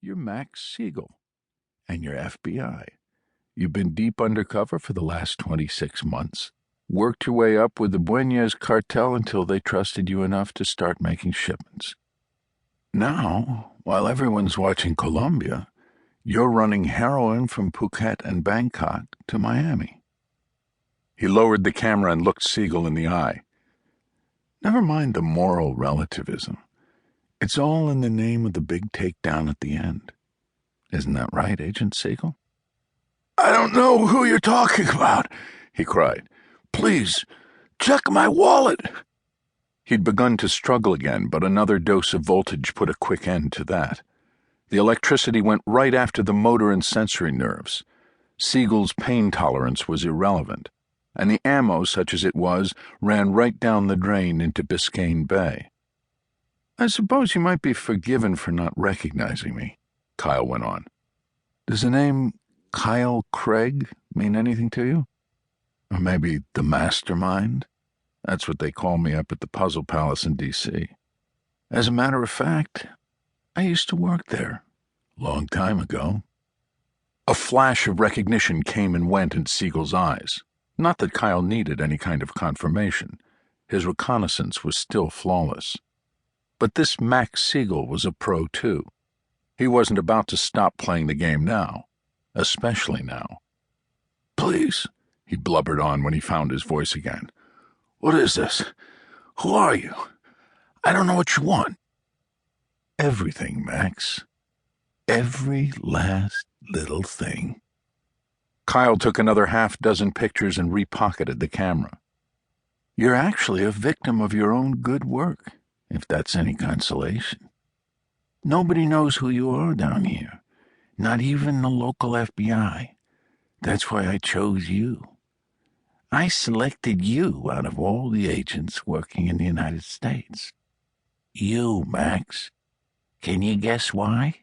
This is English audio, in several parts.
You're Max Siegel, and you're FBI. You've been deep undercover for the last 26 months. Worked your way up with the Buenos cartel until they trusted you enough to start making shipments. Now, while everyone's watching Colombia, you're running heroin from Phuket and Bangkok to Miami. He lowered the camera and looked Siegel in the eye. Never mind the moral relativism. It's all in the name of the big takedown at the end. Isn't that right, Agent Siegel? I don't know who you're talking about, he cried. Please, check my wallet. He'd begun to struggle again, but another dose of voltage put a quick end to that. The electricity went right after the motor and sensory nerves. Siegel's pain tolerance was irrelevant, and the ammo, such as it was, ran right down the drain into Biscayne Bay. I suppose you might be forgiven for not recognizing me, Kyle went on. Does the name Kyle Craig mean anything to you? Or maybe the Mastermind? That's what they call me up at the Puzzle Palace in D.C. As a matter of fact, I used to work there, long time ago. A flash of recognition came and went in Siegel's eyes. Not that Kyle needed any kind of confirmation. His reconnaissance was still flawless. But this Max Siegel was a pro, too. He wasn't about to stop playing the game now, especially now. Please, he blubbered on when he found his voice again. What is this? Who are you? I don't know what you want. Everything, Max. Every last little thing. Kyle took another half-dozen pictures and repocketed the camera. You're actually a victim of your own good work, if that's any consolation. Nobody knows who you are down here, not even the local FBI. That's why I chose you. I selected you out of all the agents working in the United States. You, Max. Can you guess why?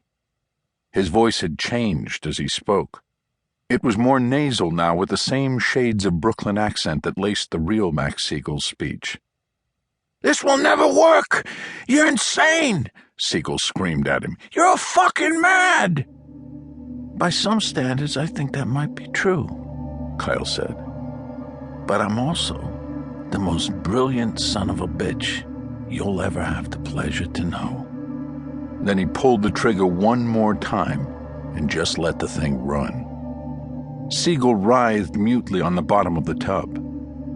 His voice had changed as he spoke. It was more nasal now, with the same shades of Brooklyn accent that laced the real Max Siegel's speech. This will never work! You're insane! Siegel screamed at him. You're fucking mad! By some standards, I think that might be true, Kyle said. But I'm also the most brilliant son of a bitch you'll ever have the pleasure to know. Then he pulled the trigger one more time and just let the thing run. Siegel writhed mutely on the bottom of the tub.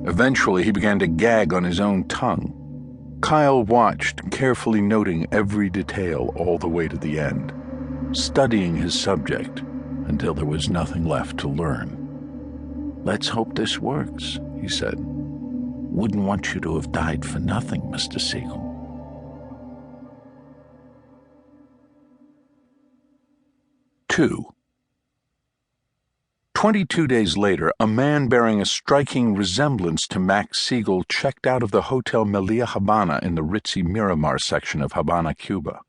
Eventually, he began to gag on his own tongue. Kyle watched, carefully noting every detail all the way to the end, studying his subject until there was nothing left to learn. Let's hope this works, he said. Wouldn't want you to have died for nothing, Mr. Siegel. Two. 22 days later, a man bearing a striking resemblance to Max Siegel checked out of the Hotel Melia Habana in the ritzy Miramar section of Havana, Cuba.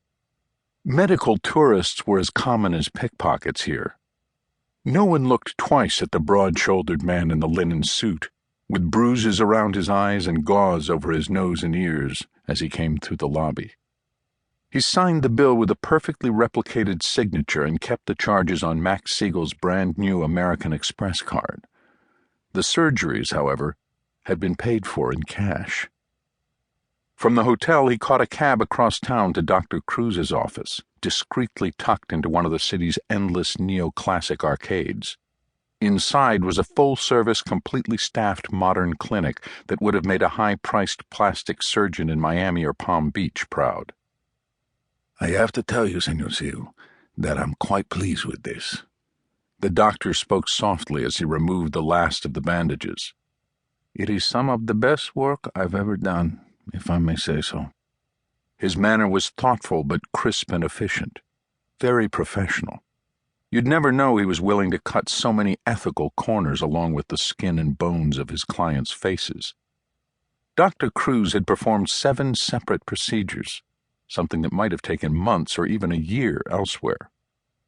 Medical tourists were as common as pickpockets here. No one looked twice at the broad-shouldered man in the linen suit, with bruises around his eyes and gauze over his nose and ears as he came through the lobby. He signed the bill with a perfectly replicated signature and kept the charges on Max Siegel's brand-new American Express card. The surgeries, however, had been paid for in cash. From the hotel, he caught a cab across town to Dr. Cruz's office, discreetly tucked into one of the city's endless neoclassic arcades. Inside was a full-service, completely staffed modern clinic that would have made a high-priced plastic surgeon in Miami or Palm Beach proud. I have to tell you, Senor Siegel, that I'm quite pleased with this. The doctor spoke softly as he removed the last of the bandages. It is some of the best work I've ever done, if I may say so. His manner was thoughtful but crisp and efficient, very professional. You'd never know he was willing to cut so many ethical corners along with the skin and bones of his clients' faces. Dr. Cruz had performed 7 separate procedures, something that might have taken months or even a year elsewhere.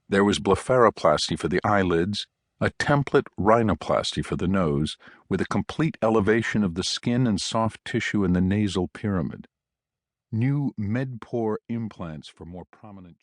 There was blepharoplasty for the eyelids, a template rhinoplasty for the nose, with a complete elevation of the skin and soft tissue in the nasal pyramid. New med-pore implants for more prominent